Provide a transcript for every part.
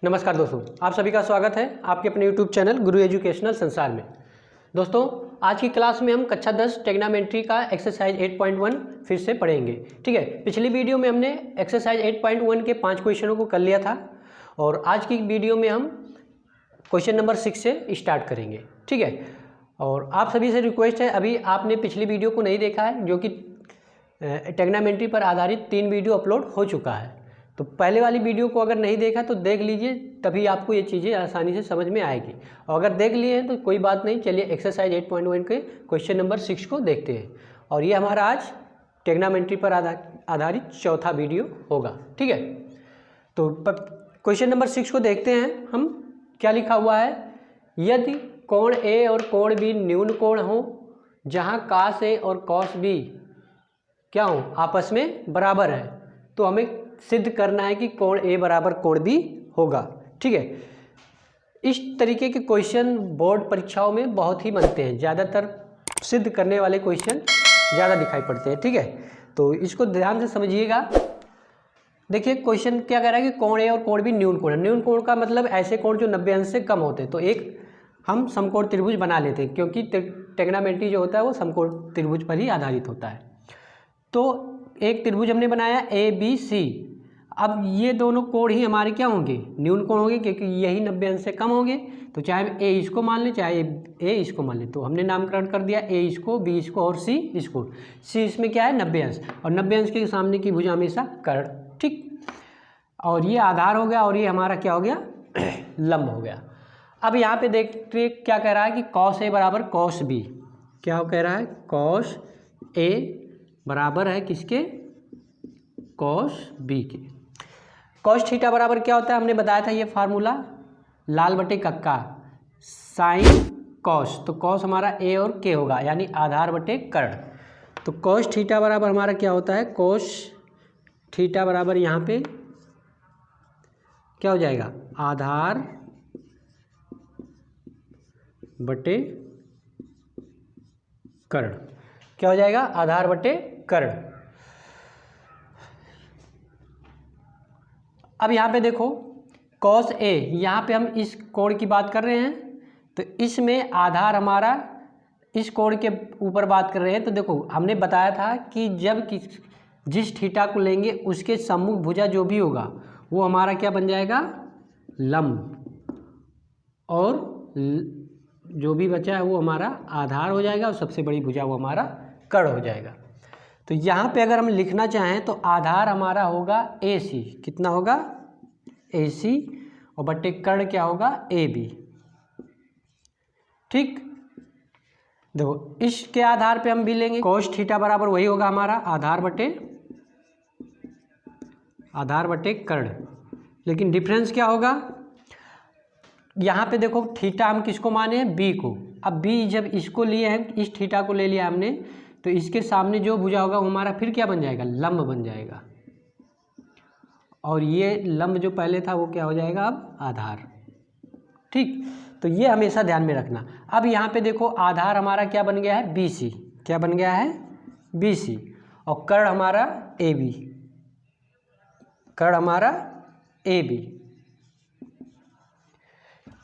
नमस्कार दोस्तों, आप सभी का स्वागत है आपके अपने YouTube चैनल गुरु एजुकेशनल संसार में। दोस्तों, आज की क्लास में हम कक्षा 10 ट्रिग्नोमेट्री का एक्सरसाइज 8.1 फिर से पढ़ेंगे। ठीक है, पिछली वीडियो में हमने एक्सरसाइज 8.1 के 5 क्वेश्चनों को कर लिया था और आज की वीडियो में हम क्वेश्चन नंबर 6 से स्टार्ट करेंगे। ठीक है, और आप सभी से रिक्वेस्ट है, अभी आपने पिछली वीडियो को नहीं देखा है, जो कि ट्रिग्नोमेट्री पर आधारित 3 वीडियो अपलोड हो चुका है। तो पहले वाली वीडियो को अगर नहीं देखा तो देख लीजिए, तभी आपको ये चीज़ें आसानी से समझ में आएगी। और अगर देख लिए हैं तो कोई बात नहीं, चलिए एक्सरसाइज 8.1 के क्वेश्चन नंबर 6 को देखते हैं। और ये हमारा आज ट्रिग्नोमेट्री पर आधारित चौथा वीडियो होगा। ठीक है, तो क्वेश्चन नंबर 6 को देखते हैं हम। क्या लिखा हुआ है? यदि कोण ए और कोण बी न्यून कोण हो, जहाँ कॉस ए और कॉस बी क्या हो, आपस में बराबर है, तो हमें सिद्ध करना है कि कोण ए बराबर कोण बी होगा। ठीक है, इस तरीके के क्वेश्चन बोर्ड परीक्षाओं में बहुत ही बनते हैं, ज़्यादातर सिद्ध करने वाले क्वेश्चन ज़्यादा दिखाई पड़ते हैं। ठीक है, तो इसको ध्यान से समझिएगा। देखिए क्वेश्चन क्या कह रहा है कि कोण ए और कोण बी न्यून कोण है। न्यून कोण का मतलब ऐसे कोण जो 90 अंश से कम होते हैं। तो एक हम समकोण त्रिभुज बना लेते हैं, क्योंकि ट्रिग्नोमेट्री जो होता है वो समकोण त्रिभुज पर ही आधारित होता है। तो एक त्रिभुज हमने बनाया ABC। अब ये दोनों कोण ही हमारे क्या होंगे? न्यून कोण होंगे, क्योंकि यही 90 अंश से कम होंगे। तो चाहे A इसको मान लें, चाहे A इसको मान लें। तो हमने नामकरण कर दिया, A इसको, B इसको और C इसको। C इसमें क्या है? 90 अंश, और 90 अंश के सामने की भुजा हमेशा कर्ण। ठीक, और ये आधार हो गया और ये हमारा क्या हो गया? लंब हो गया। अब यहाँ पे देखिए क्या कह रहा है कि कॉस A बराबर कॉस B। क्या कह रहा है? कॉस A बराबर है किसके? कॉस B के। कॉस थीटा बराबर क्या होता है? हमने बताया था ये फार्मूला, लाल बटे कक्का साइन कॉस। तो कॉस हमारा A और K होगा, यानी आधार बटे कर्ण। तो कॉस थीटा बराबर हमारा क्या होता है? कॉस थीटा बराबर यहाँ पे क्या हो जाएगा? आधार बटे कर्ण। क्या हो जाएगा? आधार बटे कर्ण। अब यहाँ पे देखो कॉस A, यहाँ पे हम इस कोण की बात कर रहे हैं, तो इसमें आधार हमारा इस कोण के ऊपर बात कर रहे हैं। तो देखो हमने बताया था कि जब जिस थीटा को लेंगे उसके सम्मुख भुजा जो भी होगा वो हमारा क्या बन जाएगा? लंब, और जो भी बचा है वो हमारा आधार हो जाएगा, और सबसे बड़ी भुजा वो हमारा कर्ण हो जाएगा। तो यहाँ पे अगर हम लिखना चाहें तो आधार हमारा होगा AC। कितना होगा? AC, और बटे कर्ण क्या होगा? AB। ठीक, देखो इसके आधार पे हम भी लेंगे cos थीटा बराबर वही होगा हमारा आधार बटे कर्ण। लेकिन डिफरेंस क्या होगा? यहाँ पे देखो थीटा हम किसको माने हैं? B को। अब B जब इसको लिए हैं, इस थीटा को ले लिया हमने, तो इसके सामने जो भुजा होगा वो हमारा फिर क्या बन जाएगा? लंब बन जाएगा। और ये लंब जो पहले था वो क्या हो जाएगा? अब आधार। ठीक, तो ये हमेशा ध्यान में रखना। अब यहाँ पे देखो आधार हमारा क्या बन गया है? BC। क्या बन गया है? BC, और कर्ण हमारा AB। कर्ण हमारा AB।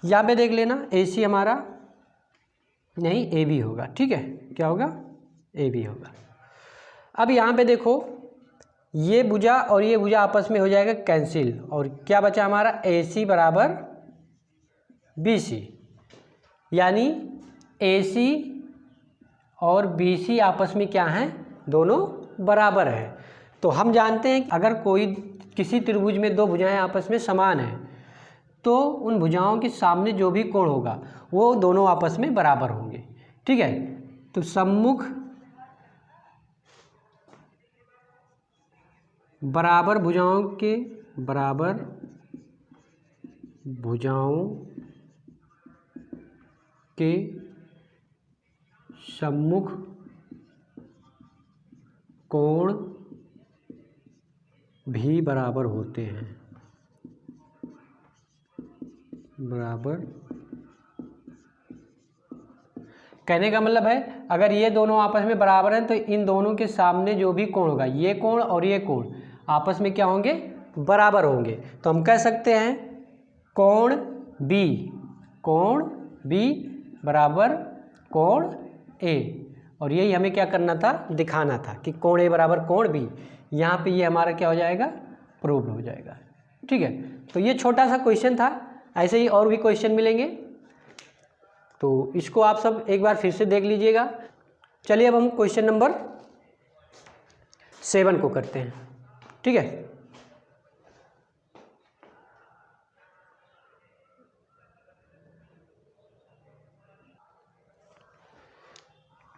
यहाँ पे देख लेना AC हमारा नहीं, AB होगा। ठीक है, क्या होगा? AB होगा। अब यहाँ पे देखो ये भुजा और ये भुजा आपस में हो जाएगा कैंसिल, और क्या बचा हमारा? AC बराबर BC, यानी AC और BC आपस में क्या हैं? दोनों बराबर हैं। तो हम जानते हैं कि अगर कोई किसी त्रिभुज में दो भुजाएं आपस में समान हैं, तो उन भुजाओं के सामने जो भी कोण होगा वो दोनों आपस में बराबर होंगे। ठीक है, तो सम्मुख बराबर भुजाओं के सम्मुख कोण भी बराबर होते हैं। बराबर कहने का मतलब है, अगर ये दोनों आपस में बराबर हैं तो इन दोनों के सामने जो भी कोण होगा, ये कोण और ये कोण आपस में क्या होंगे? बराबर होंगे। तो हम कह सकते हैं कोण बी बराबर कोण ए, और यही हमें क्या करना था, दिखाना था कि कोण ए बराबर कोण बी। यहाँ पे ये हमारा क्या हो जाएगा, प्रूव्ड हो जाएगा। ठीक है, तो ये छोटा सा क्वेश्चन था, ऐसे ही और भी क्वेश्चन मिलेंगे, तो इसको आप सब एक बार फिर से देख लीजिएगा। चलिए अब हम क्वेश्चन नंबर 7 को करते हैं। ठीक है,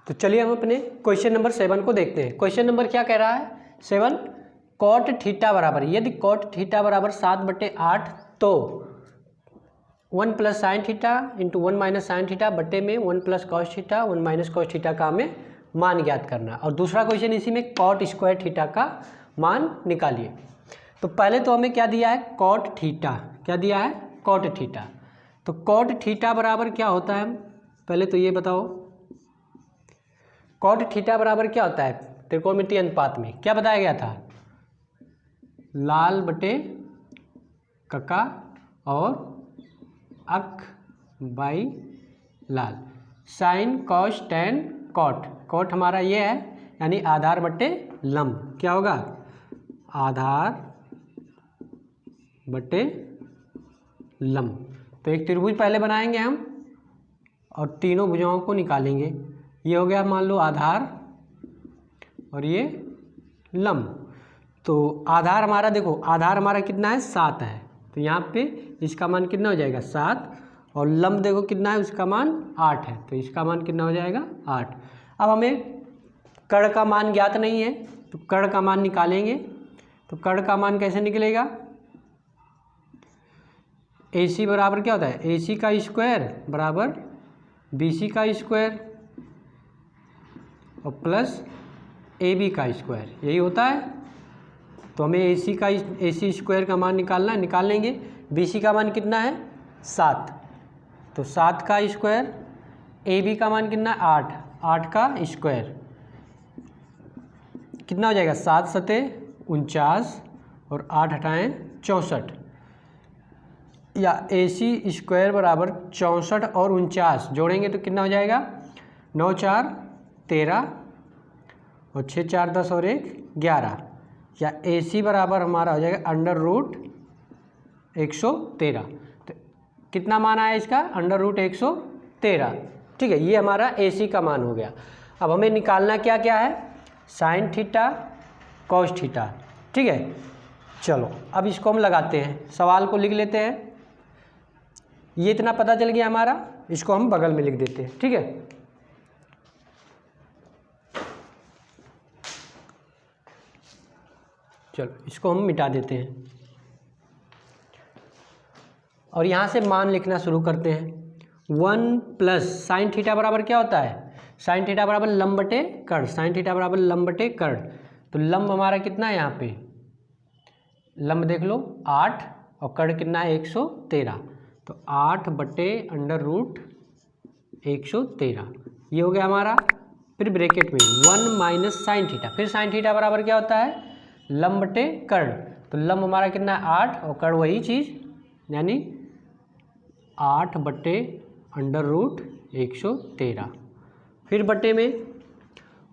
तो चलिए हम अपने क्वेश्चन नंबर 7 को देखते हैं। क्वेश्चन नंबर क्या कह रहा है, 7, कॉट थीटा बराबर, यदि कॉट थीटा बराबर 7/8 तो 1 + sin theta into 1 - sin theta बटे में 1 + cos थीटा 1 - cos थीटा का हमें मान ज्ञात करना। और दूसरा क्वेश्चन इसी में कॉट स्क्वायर थीटा का मान निकालिए। तो पहले तो हमें क्या दिया है, कॉट थीटा, क्या दिया है, कॉट थीटा। तो कॉट थीटा बराबर क्या होता है, पहले तो ये बताओ, कॉट थीटा बराबर क्या होता है त्रिकोणमितीय अनुपात में, क्या बताया गया था, लाल बटे कका और अक बाई लाल, sine cos tan cot, cot हमारा ये है यानी आधार बटे लंब, क्या होगा, आधार बटे लंब। तो एक त्रिभुज पहले बनाएंगे हम और तीनों भुजाओं को निकालेंगे। ये हो गया मान लो आधार और ये लंब। तो आधार हमारा देखो, आधार हमारा कितना है, 7 है, तो यहाँ पे इसका मान कितना हो जाएगा, 7, और लंब देखो कितना है, उसका मान 8 है, तो इसका मान कितना हो जाएगा, 8। अब हमें कर्ण का मान ज्ञात नहीं है, तो कर्ण का मान निकालेंगे। तो कर्ण का मान कैसे निकलेगा, AC बराबर क्या होता है, AC का स्क्वायर बराबर BC का स्क्वायर और प्लस AB का स्क्वायर, यही होता है। तो हमें AC स्क्वायर का मान निकालना है, निकाल लेंगे। BC का मान कितना है, 7, तो 7 का स्क्वायर, AB का मान कितना है, 8, 8 का स्क्वायर कितना हो जाएगा, 7 × 7 = 49 और 8 हटाएँ 64, या AC स्क्वायर बराबर 64 और 49 जोड़ेंगे तो कितना हो जाएगा, 9 × 4 = 13 और 6 × 4 = 10 और 1 = 11, या AC बराबर हमारा हो जाएगा √113। तो कितना मान आया इसका, √113। ठीक है, ये हमारा AC का मान हो गया। अब हमें निकालना क्या क्या है, साइन थीटा कॉस थीटा। ठीक है, चलो अब इसको हम लगाते हैं, सवाल को लिख लेते हैं। ये इतना पता चल गया हमारा, इसको हम बगल में लिख देते हैं। ठीक है, चलो इसको हम मिटा देते हैं और यहाँ से मान लिखना शुरू करते हैं। 1 + sin थीटा बराबर क्या होता है, sin थीटा बराबर लंब बटे कर्ण, sin थीटा बराबर लंब बटे कर्ण। तो लंब हमारा कितना है, यहाँ पे लंब देख लो 8 और कर्ण कितना है, 113, तो 8 बटे √113, ये हो गया हमारा। फिर ब्रैकेट में 1 - sin थीटा, फिर sin थीटा बराबर क्या होता है, लंब बटे कर्ण। तो लंब हमारा कितना है, 8 और कर्ण वही चीज़ यानी 8 बटे √113। फिर बटे में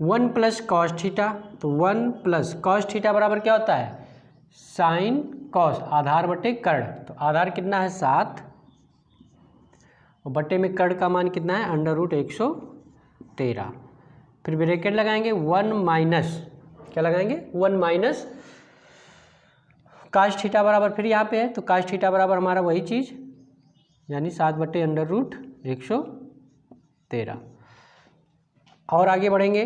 1 + cos थीटा, तो 1 + cos थीटा बराबर क्या होता है, साइन कॉस आधार बटे कर्ण। तो आधार कितना है, 7 और बटे में कर्ण का मान कितना है, √113। फिर ब्रैकेट लगाएंगे 1 - क्या लगाएंगे, 1 - cos थीटा बराबर फिर यहाँ पे है, तो cos थीटा बराबर हमारा वही चीज़ यानी 7 बटे √113। और आगे बढ़ेंगे,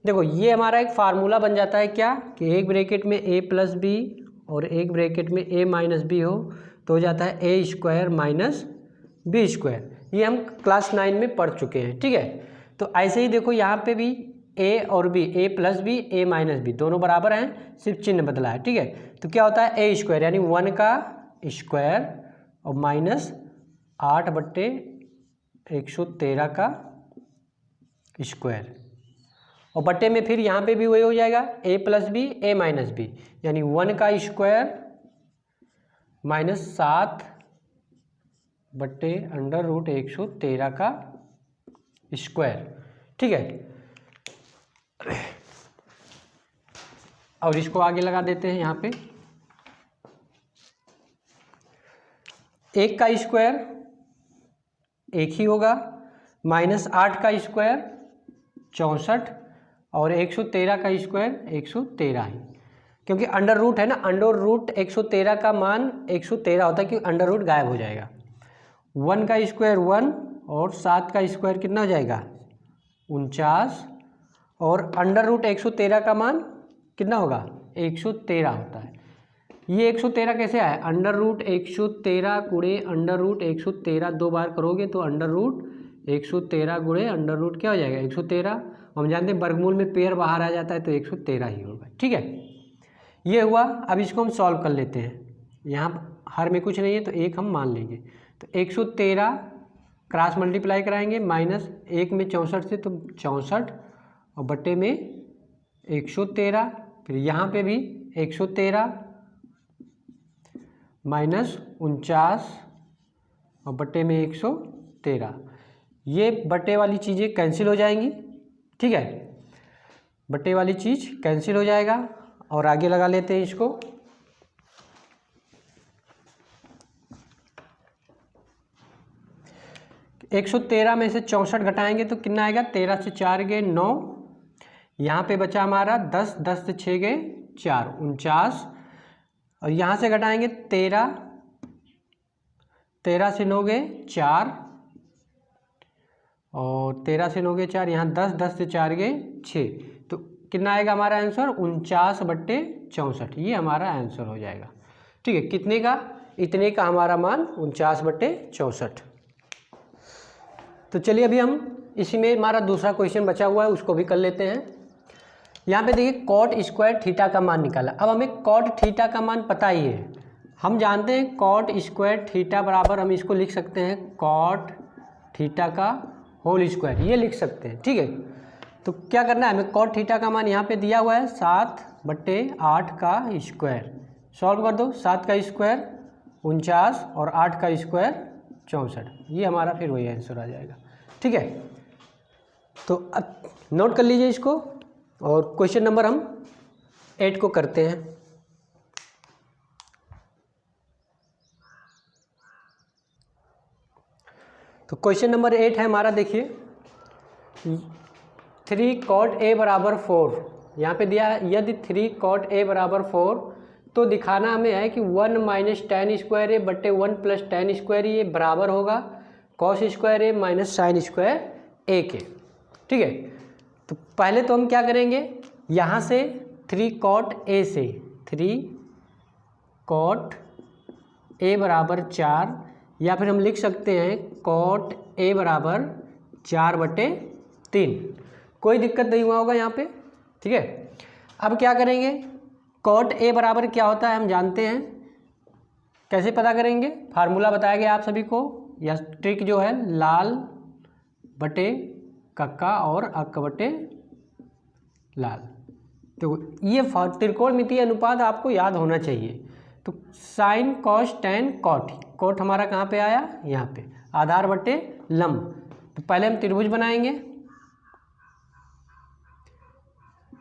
देखो ये हमारा एक फार्मूला बन जाता है क्या, कि एक ब्रैकेट में a + b और एक ब्रैकेट में a - b हो तो हो जाता है a² - b²। ये हम क्लास 9 में पढ़ चुके हैं। ठीक है, तो ऐसे ही देखो यहाँ पे भी a और b, a + b a - b दोनों बराबर हैं, सिर्फ चिन्ह बदला है। ठीक है, तो क्या होता है, a² यानी 1 का स्क्वायर और -8 बटे 113 का स्क्वायर, और बटे में फिर यहाँ पे भी वही हो जाएगा a + b a - b यानी 1 का स्क्वायर -7 बट्टे अंडर रूट 113 का स्क्वायर। ठीक है, और इसको आगे लगा देते हैं यहाँ पे। 1 का स्क्वायर 1 ही होगा, -8 का स्क्वायर 64 और 113 का स्क्वायर 113 ही, क्योंकि अंडर रूट है ना, अंडर रूट 113 का मान 113 होता है, क्योंकि अंडर रूट गायब हो जाएगा। 1 का स्क्वायर 1 और 7 का स्क्वायर कितना हो जाएगा 49, और अंडर रूट 113 का मान कितना होगा 113 होता है। ये 113 कैसे आया, अंडर रूट 113 गुणे अंडर रूट 113 दो बार करोगे तो अंडर रूट 113 गुणे अंडर रूट क्या हो जाएगा 113। हम जानते हैं वर्गमूल में पेयर बाहर आ जाता है तो 113 ही होगा। ठीक है, ये हुआ। अब इसको हम सॉल्व कर लेते हैं। यहाँ हर में कुछ नहीं है तो 1 हम मान लेंगे, तो 113 क्रॉस मल्टीप्लाई कराएंगे, -1 में 64 से तो 64 और बट्टे में 113, फिर यहाँ पे भी 113 -49 और बट्टे में 113। ये बट्टे वाली चीज़ें कैंसिल हो जाएंगी। ठीक है, बट्टे वाली चीज़ कैंसिल हो जाएगा और आगे लगा लेते हैं इसको। तो 113 में से 64 घटाएंगे तो कितना आएगा, 13 से 4 गए 9, यहाँ पे बचा हमारा 10, 10 से 6 गए 4, 49, और यहाँ से घटाएंगे 13, 13 से 9 गए 4, और 13 से 9 गए 4, यहाँ 10, 10 से 4 गए 6, तो कितना आएगा हमारा आंसर 49/64। ये हमारा आंसर हो जाएगा। ठीक है, कितने का, इतने का हमारा मान 49/64। तो चलिए अभी हम इसी में हमारा दूसरा क्वेश्चन बचा हुआ है उसको भी कर लेते हैं। यहाँ पे देखिए कॉट स्क्वायर थीटा का मान निकाला। अब हमें कॉट थीटा का मान पता ही है, हम जानते हैं कॉट स्क्वायर थीटा बराबर हम इसको लिख सकते हैं कॉट थीटा का होल स्क्वायर, ये लिख सकते हैं। ठीक है, तो क्या करना है हमें, कॉट थीटा का मान यहाँ पे दिया हुआ है 7/8 का स्क्वायर। सॉल्व कर दो, 7 का स्क्वायर 49 और 8 का स्क्वायर 64, ये हमारा फिर वही आंसर आ जाएगा। ठीक है, तो अब नोट कर लीजिए इसको और क्वेश्चन नंबर हम 8 को करते हैं। तो क्वेश्चन नंबर 8 है हमारा, देखिए 3 cot a बराबर 4, यहाँ पे दिया है यदि 3 cot a बराबर 4 तो दिखाना हमें है कि 1 - tan स्क्वायर ए बट्टे 1 + tan स्क्वायर ये बराबर होगा cos स्क्वायर ए - sin स्क्वायर ए के। ठीक है, तो पहले तो हम क्या करेंगे, यहाँ से 3 cot a से 3 cot a बराबर 4, या फिर हम लिख सकते हैं cot a बराबर 4/3, कोई दिक्कत नहीं हुआ होगा यहाँ पे। ठीक है, अब क्या करेंगे, cot a बराबर क्या होता है हम जानते हैं, कैसे पता करेंगे, फार्मूला बताया गया आप सभी को, या ट्रिक जो है लाल बटे कक्का और अक्का बटे लाल। तो ये त्रिकोणमितीय अनुपात आपको याद होना चाहिए। तो sine cos tan cot, cot हमारा कहाँ पे आया, यहाँ पे, आधार बटे लंब। तो पहले हम त्रिभुज बनाएंगे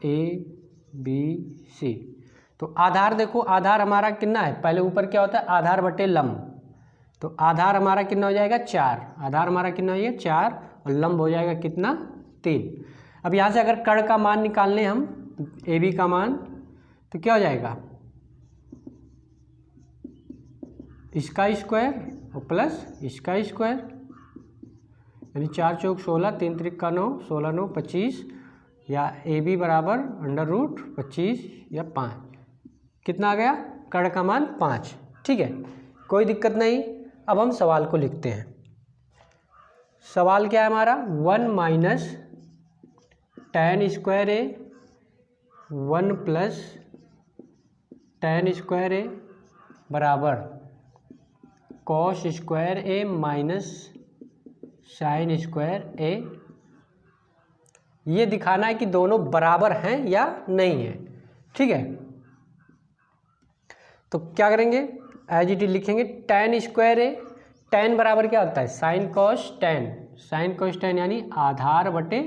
ABC। तो आधार देखो, आधार हमारा कितना है, पहले ऊपर क्या होता है आधार बटे लंब, तो आधार हमारा कितना हो जाएगा 4, आधार हमारा कितना हो जाएगा 4 और लंब हो जाएगा कितना 3। अब यहाँ से अगर कर्ण का मान निकालने हम AB का मान, तो क्या हो जाएगा इसका स्क्वायर और प्लस इसका स्क्वायर, यानी 4 चौक 16, 3 त्रिक 9, 16 9 25, या AB बराबर √25 या 5, कितना आ गया कर्ण का मान 5। ठीक है, कोई दिक्कत नहीं। अब हम सवाल को लिखते हैं। सवाल क्या है हमारा, 1 - tan स्क्वायर ए 1 + tan स्क्वायर ए बराबर cos स्क्वायर ए - sin स्क्वायर ए। ये दिखाना है कि दोनों बराबर हैं या नहीं है। ठीक है, तो क्या करेंगे, एज इट इज लिखेंगे tan स्क्वायर ए, टेन बराबर क्या होता है, sign cos ten. Sign cos ten यानी आधार बटे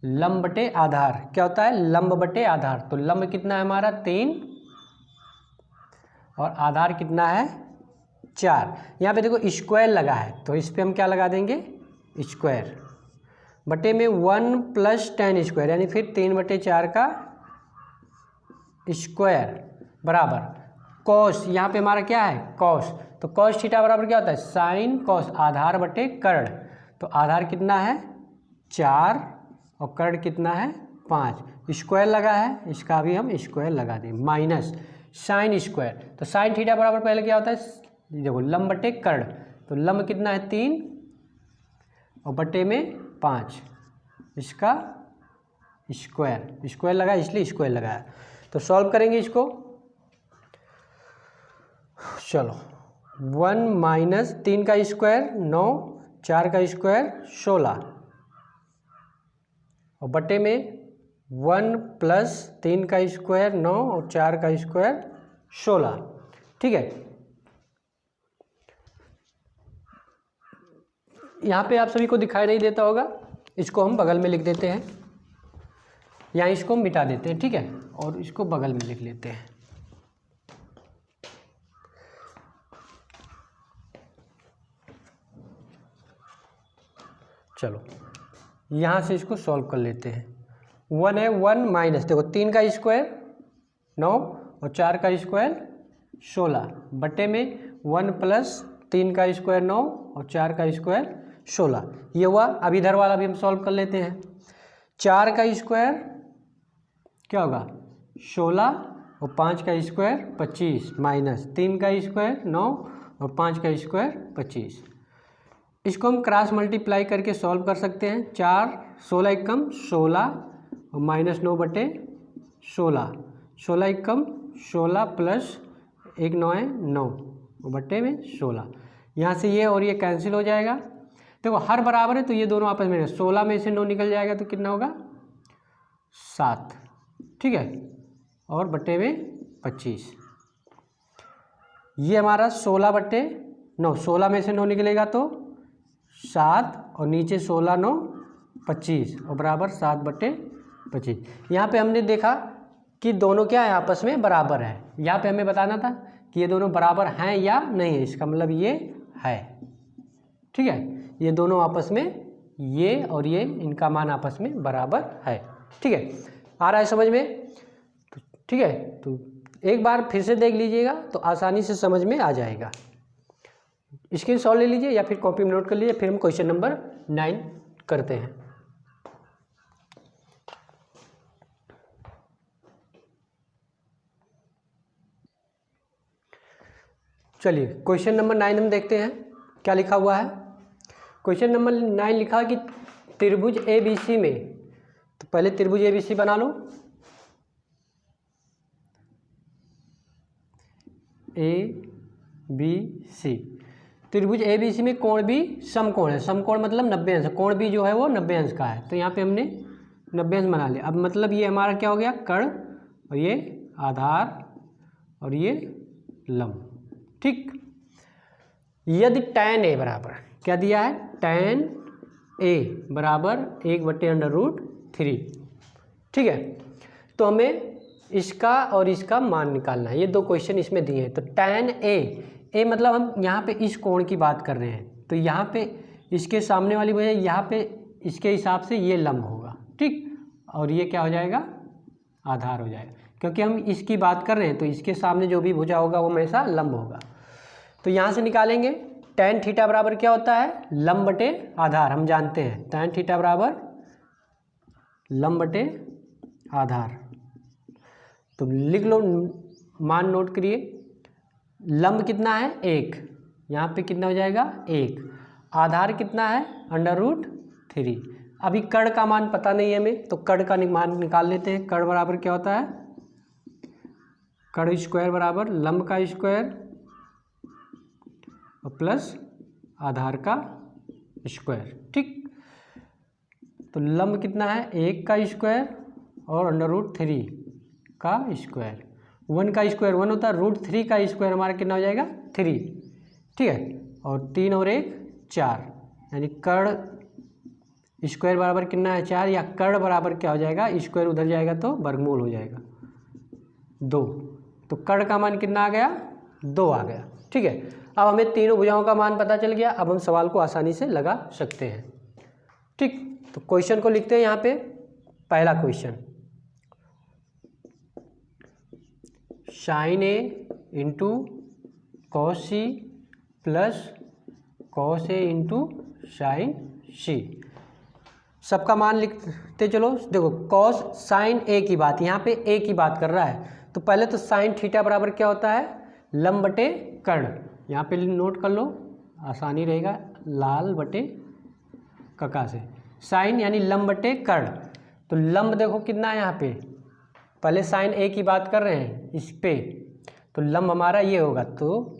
लंब बटे आधार, क्या होता है, लंब बटे आधार। तो लंब कितना है हमारा 3 और आधार कितना है 4। यहाँ पे देखो स्क्वायर लगा है तो इस पर हम क्या लगा देंगे, स्क्वायर बटे में 1 + 10 स्क्वायर यानी फिर 3/4 का स्क्वायर बराबर कॉस, यहाँ पे हमारा क्या है कॉस, तो कॉस थीटा बराबर क्या होता है, साइन कॉस आधार बटे कर्ण। तो आधार कितना है 4 और कर्ण कितना है 5, स्क्वायर लगा है, इसका भी हम स्क्वायर लगा दें, माइनस साइन स्क्वायर। तो साइन थीटा बराबर पहले क्या होता है, देखो लंब बटे कर्ण, तो लंब कितना है 3 और बटे में 5, इसका स्क्वायर, स्क्वायर लगा इसलिए स्क्वायर लगाया। तो सॉल्व करेंगे इसको, चलो 1 - 3 का स्क्वायर 9, 4 का स्क्वायर 16 और बटे में 1 + 3 का स्क्वायर 9 और 4 का स्क्वायर 16। ठीक है, यहाँ पे आप सभी को दिखाई नहीं देता होगा, इसको हम बगल में लिख देते हैं या इसको मिटा देते हैं। ठीक है, और इसको बगल में लिख लेते हैं। चलो यहाँ से इसको सॉल्व कर लेते हैं। 1 है 1 माइनस, देखो 3 का स्क्वायर 9 और 4 का स्क्वायर 16 बटे में 1 + 3 का स्क्वायर 9 और 4 का स्क्वायर 16, ये हुआ। अब इधर वाला भी हम सॉल्व कर लेते हैं। 4 का स्क्वायर क्या होगा 16 और 5 का स्क्वायर 25 माइनस 3 का स्क्वायर 9 और 5 का स्क्वायर 25। इसको हम क्रॉस मल्टीप्लाई करके सॉल्व कर सकते हैं। 4 16 एकम 16 और -9 बटे 16, 16 एकम 16 प्लस 1 9 है 9 और बटे में 16। यहाँ से ये और ये कैंसिल हो जाएगा। देखो हर बराबर है तो ये दोनों आपस में 16 में से 9 निकल जाएगा तो कितना होगा 7। ठीक है, और बटे में 25, ये हमारा 16/9, 16 में से 9 निकलेगा तो 7 और नीचे 16 9 25 और बराबर 7/25। यहाँ पे हमने देखा कि दोनों क्या है आपस में बराबर है। यहाँ पे हमें बताना था कि ये दोनों बराबर हैं या नहीं है, इसका मतलब ये है। ठीक है, ये दोनों आपस में, ये और ये, इनका मान आपस में बराबर है। ठीक है, आ रहा है समझ में। ठीक है, तो एक बार फिर से देख लीजिएगा तो आसानी से समझ में आ जाएगा। स्क्रीनशॉट ले लीजिए या फिर कॉपी में नोट कर लीजिए, फिर हम क्वेश्चन नंबर 9 करते हैं। चलिए क्वेश्चन नंबर 9 हम देखते हैं क्या लिखा हुआ है। क्वेश्चन नंबर 9 लिखा कि त्रिभुज ABC में, तो पहले त्रिभुज ABC बना लो। ABC, त्रिभुज ABC में कोण भी समकोण है। समकोण मतलब 90 अंश, कोण भी जो है वो 90 अंश का है। तो यहाँ पे हमने 90 अंश बना लिया। अब मतलब ये हमारा क्या हो गया कर्ण और ये आधार और ये लंब। ठीक, यदि tan A बराबर क्या दिया है, tan A बराबर 1/√3। ठीक है, तो हमें इसका और इसका मान निकालना है। ये दो क्वेश्चन इसमें दिए हैं। तो tan A मतलब हम यहाँ पे इस कोण की बात कर रहे हैं, तो यहाँ पे इसके सामने वाली वजह, यहाँ पे इसके हिसाब से ये लंब होगा। ठीक, और ये क्या हो जाएगा आधार हो जाएगा, क्योंकि हम इसकी बात कर रहे हैं तो इसके सामने जो भी भुजा होगा वो हमेशा लंब होगा। तो यहाँ से निकालेंगे tan थीटा बराबर क्या होता है, लंब बटे आधार, हम जानते हैं tan थीटा बराबर लंब बटे आधार। तो लिख लो, मान नोट करिए। लंब कितना है 1, यहाँ पे कितना हो जाएगा 1, आधार कितना है √3। अभी कर्ण का मान पता नहीं है हमें, तो कर्ण का मान निकाल लेते हैं। कर्ण बराबर क्या होता है, कर्ण स्क्वायर बराबर लंब का स्क्वायर और प्लस आधार का स्क्वायर। ठीक, तो लंब कितना है 1 का स्क्वायर और √3 का स्क्वायर। 1 का स्क्वायर 1 होता है, √3 का स्क्वायर हमारा कितना हो जाएगा 3। ठीक है, और 3 और 1 4, यानी कर्ण स्क्वायर बराबर कितना है 4, या कर्ण बराबर क्या हो जाएगा, स्क्वायर उधर जाएगा तो वर्गमूल हो जाएगा 2। तो कर्ण का मान कितना आ गया 2 आ गया। ठीक है, अब हमें तीनों भुजाओं का मान पता चल गया। अब हम सवाल को आसानी से लगा सकते हैं। ठीक, तो क्वेश्चन को लिखते हैं यहाँ पे। पहला question, sine A into cos C plus cos A into sine C, सबका मान लिखते चलो। देखो कॉस साइन ए की बात, यहाँ पे ए की बात कर रहा है, तो पहले तो साइन थीटा बराबर क्या होता है, लंब बटे कर्ण। यहाँ पे नोट कर लो, आसानी रहेगा, लाल बटे कका से। साइन यानी लंब बटे कर्ण, तो लंब देखो कितना है यहाँ पे, पहले साइन ए की बात कर रहे हैं इस पे, तो लंब हमारा ये होगा, तो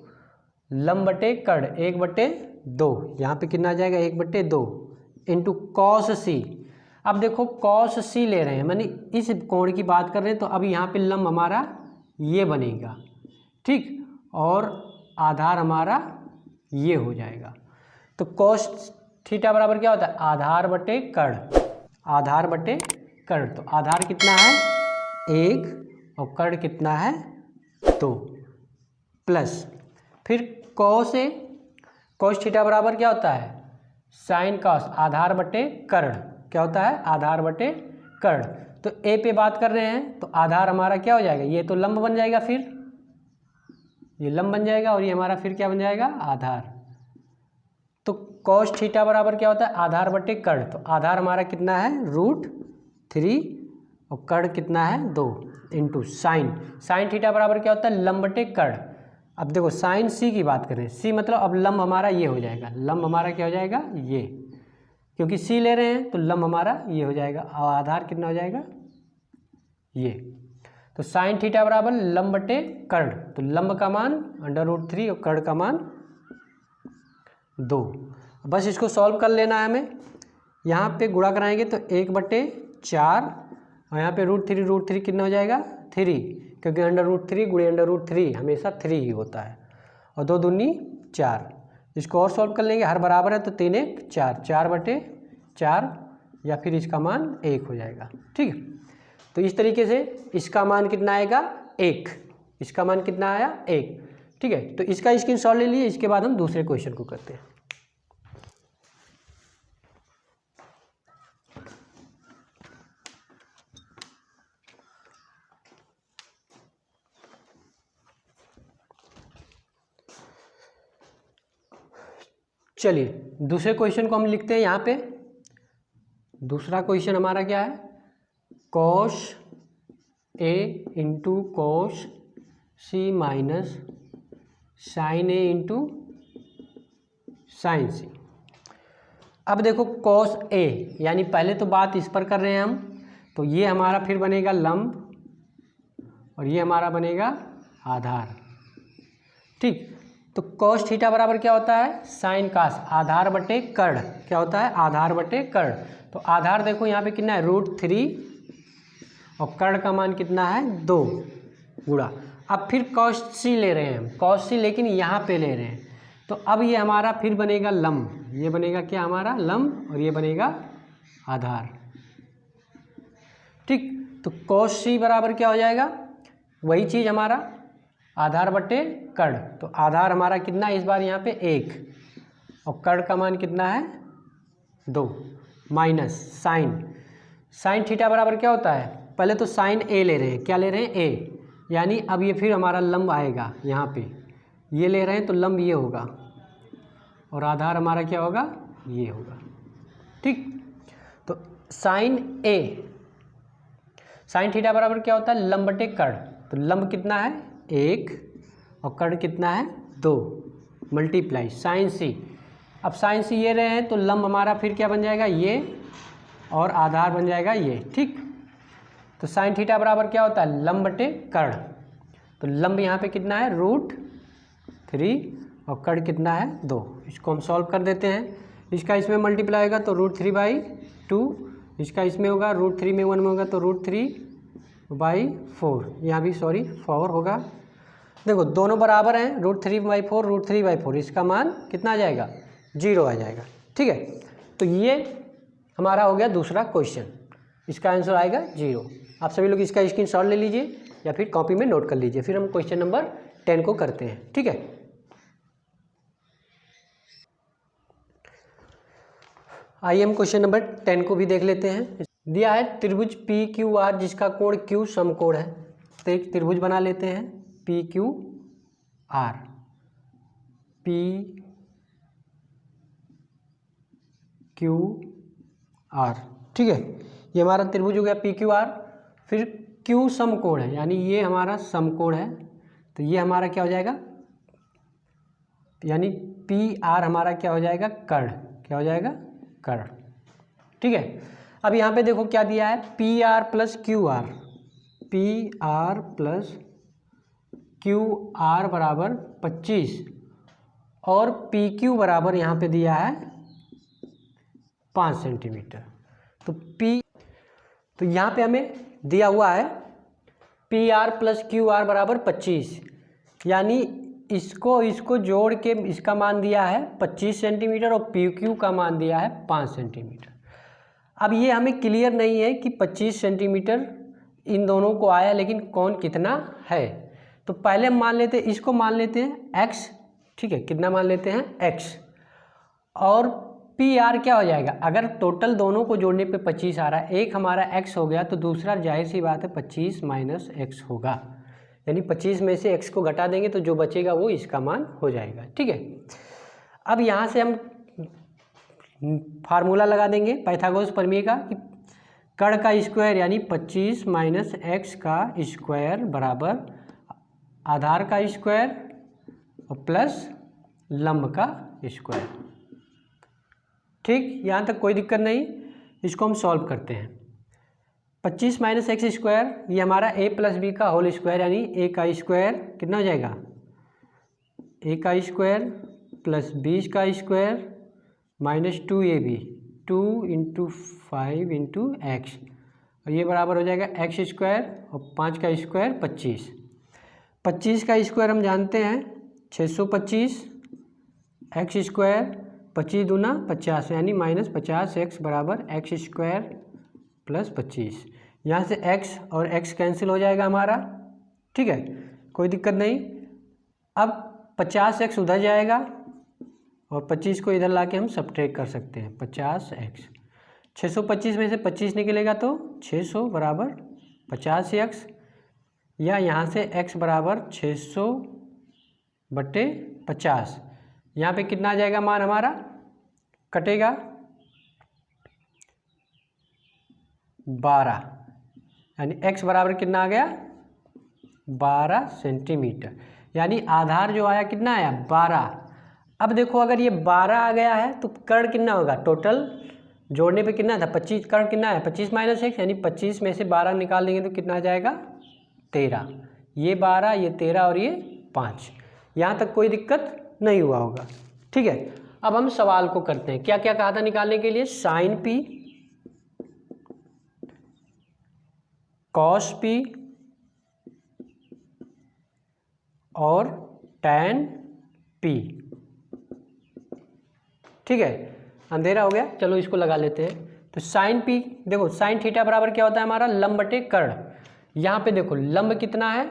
लंब बटे कर्ण 1/2, यहाँ पे कितना आ जाएगा 1/2 इंटू कॉस सी। अब देखो कॉस सी ले रहे हैं, मानी इस कोण की बात कर रहे हैं, तो अब यहाँ पे लंब हमारा ये बनेगा। ठीक, और आधार हमारा ये हो जाएगा। तो कॉस थीटा बराबर क्या होता है, आधार बटे कर्ण, आधार बटे कर्ण। तो आधार कितना है 1 और कर्ण कितना है 2, प्लस फिर कॉस ए, कॉस थीटा बराबर क्या होता है साइन कॉस, आधार बटे कर्ण, क्या होता है आधार बटे कर्ण। तो ए पे बात कर रहे हैं, तो आधार हमारा क्या हो जाएगा, ये तो लंब बन जाएगा, फिर ये लंब बन जाएगा, और ये हमारा फिर क्या बन जाएगा आधार। तो कॉस थीटा बराबर क्या होता है आधार बटे कर्ण, तो आधार हमारा कितना है √3 और कर्ण कितना है 2 इंटू साइन, साइन थीटा बराबर क्या होता है लंब बटे कर्ण। अब देखो साइन सी की बात करें, सी मतलब अब लंब हमारा ये हो जाएगा, लंब हमारा क्या हो जाएगा ये, क्योंकि सी ले रहे हैं तो लंब हमारा ये हो जाएगा, और आधार कितना हो जाएगा ये। तो साइन थीटा बराबर लंब बटे कर्ण, तो लंब का मान √3 और कर्ण का मान 2। बस इसको सॉल्व कर लेना है हमें। यहाँ पे गुणा कराएंगे तो 1/4, और यहाँ पे √3 कितना हो जाएगा 3, क्योंकि √3 गुणे √3 हमेशा 3 ही होता है, और 2 दूनी 4। इसको और सॉल्व कर लेंगे, हर बराबर है तो 3 1 4, 4/4, या फिर इसका मान 1 हो जाएगा। ठीक है, तो इस तरीके से इसका मान कितना आएगा 1, इसका मान कितना आया 1। ठीक है, तो इसका स्क्रीनशॉट ले लिए, इसके बाद हम दूसरे क्वेश्चन को करते हैं। चलिए दूसरे क्वेश्चन को हम लिखते हैं यहाँ पे। दूसरा क्वेश्चन हमारा क्या है, cos A into cos C minus sign A into sine सी। अब देखो कॉस ए, यानी पहले तो बात इस पर कर रहे हैं हम, तो ये हमारा फिर बनेगा लंब, और ये हमारा बनेगा आधार। ठीक, तो कॉस थीटा बराबर क्या होता है साइन कास, आधार बटे कर्ण, क्या होता है आधार बटे कर्ण। तो आधार देखो यहाँ पे कितना है √3, और कर्ण का मान कितना है 2 गुणा। अब फिर कॉस सी ले रहे हैं हम, कॉस सी लेकिन यहाँ पे ले रहे हैं, तो अब ये हमारा फिर बनेगा लंब, ये बनेगा क्या हमारा लंब, और ये बनेगा आधार। ठीक, तो कॉस सी बराबर क्या हो जाएगा वही चीज़ हमारा आधार बटे कर्ण। तो आधार हमारा कितना है इस बार यहाँ पे 1, और कर्ण का मान कितना है 2, माइनस साइन, साइन थीटा बराबर क्या होता है, पहले तो साइन ए ले रहे हैं, क्या ले रहे हैं ए, यानी अब ये फिर हमारा लंब आएगा यहाँ पे, ये ले रहे हैं तो लंब ये होगा, और आधार हमारा क्या होगा ये होगा। ठीक, तो साइन ए, साइन थीटा बराबर क्या होता है लंब बटे कर्ण, तो लंब कितना है 1 और कर्ण कितना है 2 मल्टीप्लाई साइन सी। अब साइन सी ये रहे हैं तो लंब हमारा फिर क्या बन जाएगा ये, और आधार बन जाएगा ये। ठीक, तो साइन थीटा बराबर क्या होता है लंब बटे कर्ण, तो लंब यहाँ पे कितना है √3 और कर्ण कितना है 2। इसको हम सॉल्व कर देते हैं, इसका इसमें मल्टीप्लाई होगा तो √3/2, इसका इसमें होगा √3 में 1 में होगा तो √3/4, यहाँ भी 4 होगा, देखो दोनों बराबर हैं, √3/4 √3/4, इसका मान कितना आ जाएगा? 0 आ जाएगा। ठीक है, तो ये हमारा हो गया दूसरा क्वेश्चन, इसका आंसर आएगा 0। आप सभी लोग इसका स्क्रीनशॉट ले लीजिए या फिर कॉपी में नोट कर लीजिए, फिर हम क्वेश्चन नंबर 10 को करते हैं। ठीक है, आइए हम क्वेश्चन नंबर 10 को भी देख लेते हैं। दिया है त्रिभुज PQR जिसका कोण Q समकोण है। तो एक त्रिभुज बना लेते हैं PQR, ठीक है, ये हमारा त्रिभुज हो गया PQR। फिर Q समकोण है, यानी ये हमारा समकोण है, तो ये हमारा क्या हो जाएगा, यानी PR हमारा क्या हो जाएगा? कर्ण। क्या हो जाएगा? कर्ण। ठीक है, अब यहाँ पे देखो क्या दिया है, PR + QR, PR + QR बराबर 25 और PQ बराबर यहाँ पे दिया है 5 सेंटीमीटर। तो यहाँ पे हमें दिया हुआ है PR + QR बराबर 25, यानी इसको जोड़ के इसका मान दिया है 25 सेंटीमीटर और PQ का मान दिया है 5 सेंटीमीटर। अब ये हमें क्लियर नहीं है कि 25 सेंटीमीटर इन दोनों को आया, लेकिन कौन कितना है। तो पहले हम मान लेते हैं, इसको मान लेते हैं x। ठीक है, कितना मान लेते हैं? x। और PR क्या हो जाएगा? अगर टोटल दोनों को जोड़ने पे 25 आ रहा है, एक हमारा x हो गया तो दूसरा जाहिर सी बात है 25 - x होगा, यानी 25 में से x को घटा देंगे तो जो बचेगा वो इसका मान हो जाएगा। ठीक है, अब यहाँ से हम फार्मूला लगा देंगे पाइथागोरस प्रमेय का कि कर्ण का स्क्वायर यानी 25 - x का स्क्वायर बराबर आधार का स्क्वायर और प्लस लंब का स्क्वायर। ठीक, यहाँ तक कोई दिक्कत नहीं, इसको हम सॉल्व करते हैं। 25 - x स्क्वायर ये हमारा a + b का होल स्क्वायर, यानी a का स्क्वायर कितना हो जाएगा? a का स्क्वायर प्लस b का स्क्वायर -2ab, 2 × 5 × x, और ये बराबर हो जाएगा x स्क्वायर और 5 का स्क्वायर 25। 25 का स्क्वायर हम जानते हैं 625, x स्क्वायर 25 दूना 50, यानी -50x बराबर x स्क्वायर + 25। यहाँ से x और x कैंसिल हो जाएगा हमारा। ठीक है, कोई दिक्कत नहीं। अब 50x उधर जाएगा और 25 को इधर लाके हम सब्ट्रैक्ट कर सकते हैं। 50x 625 में से 25 निकलेगा तो 600 बराबर 50x, या यहाँ से x बराबर 600/50। यहाँ पे कितना आ जाएगा मान हमारा? कटेगा 12, यानी x बराबर कितना आ गया? 12 सेंटीमीटर, यानी आधार जो आया कितना आया? 12। अब देखो अगर ये 12 आ गया है तो कर्ण कितना होगा? टोटल जोड़ने पे कितना था? 25। कर्ण कितना है? 25 - x, यानी 25 में से 12 निकाल देंगे तो कितना आ जाएगा? 13। ये 12, ये 13 और ये 5। यहाँ तक कोई दिक्कत नहीं हुआ होगा। ठीक है, अब हम सवाल को करते हैं। क्या क्या कहा था निकालने के लिए? sin p cos p और tan p। ठीक है, अंधेरा हो गया, चलो इसको लगा लेते हैं। तो sin p, देखो sin थीटा बराबर क्या होता है हमारा? लंब बटे कर्ण। यहाँ पे देखो लंब कितना है?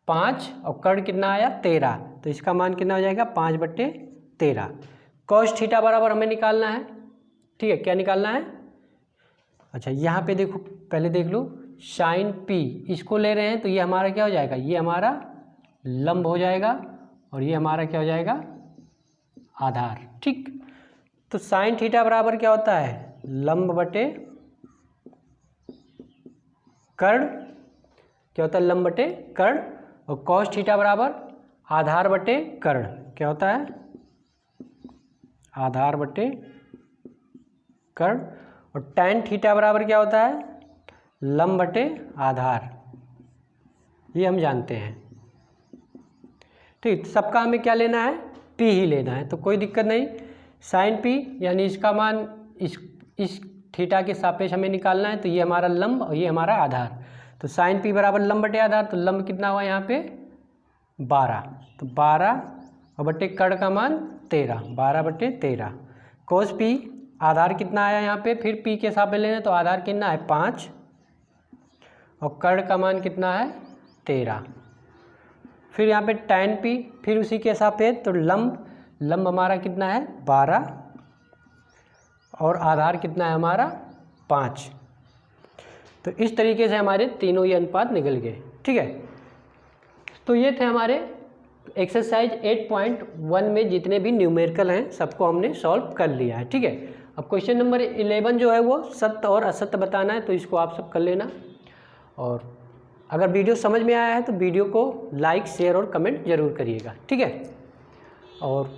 5 और कर्ण कितना आया? 13, तो इसका मान कितना हो जाएगा? 5/13। cos थीटा बराबर हमें निकालना है। ठीक है, क्या निकालना है? अच्छा यहाँ पे देखो, पहले देख लो, sin p इसको ले रहे हैं तो ये हमारा क्या हो जाएगा? ये हमारा लंब हो जाएगा और ये हमारा क्या हो जाएगा? आधार। ठीक, तो sin थीटा बराबर क्या होता है? लंब बटे कर्ण। क्या होता है? लंब बटे कर्ण। और cos थीटा बराबर आधार बटे कर्ण। क्या होता है? आधार बटे कर्ण। और tan थीटा बराबर क्या होता है? लंब बटे आधार। ये हम जानते हैं। ठीक, सबका हमें क्या लेना है? p ही लेना है, तो कोई दिक्कत नहीं। sin p यानी इसका मान इस थीटा के सापेक्ष हमें निकालना है, तो ये हमारा लंब और ये हमारा आधार। तो sin p बराबर लंब बटे आधार, तो लंब कितना हुआ यहाँ पे? 12, तो 12 और बट्टे कर्ण का मान 13, 12/13। कोस पी आधार कितना आया यहाँ पे, फिर पी के हिसाब से लेना तो आधार कितना है 5 और कर्ण का मान कितना है 13। फिर यहाँ पे tan पी, फिर उसी के हिसाब से तो लंब हमारा कितना है 12 और आधार कितना है हमारा 5। तो इस तरीके से हमारे तीनों ये अनुपात निकल गए। ठीक है, तो ये थे हमारे एक्सरसाइज 8.1 में जितने भी न्यूमेरिकल हैं सबको हमने सॉल्व कर लिया है। ठीक है, अब क्वेश्चन नंबर 11 जो है वो सत्य और असत्य बताना है, तो इसको आप सब कर लेना। और अगर वीडियो समझ में आया है तो वीडियो को लाइक, शेयर और कमेंट जरूर करिएगा। ठीक है, और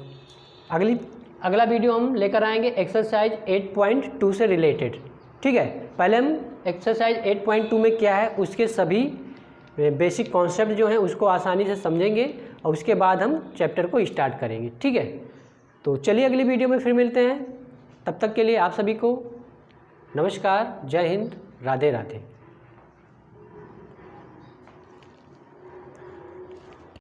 अगला वीडियो हम लेकर आएंगे एक्सरसाइज 8.2 से रिलेटेड। ठीक है, पहले हम एक्सरसाइज 8.2 में क्या है उसके सभी बेसिक कॉन्सेप्ट जो हैं उसको आसानी से समझेंगे और उसके बाद हम चैप्टर को स्टार्ट करेंगे। ठीक है, तो चलिए अगली वीडियो में फिर मिलते हैं। तब तक के लिए आप सभी को नमस्कार, जय हिंद, राधे राधे।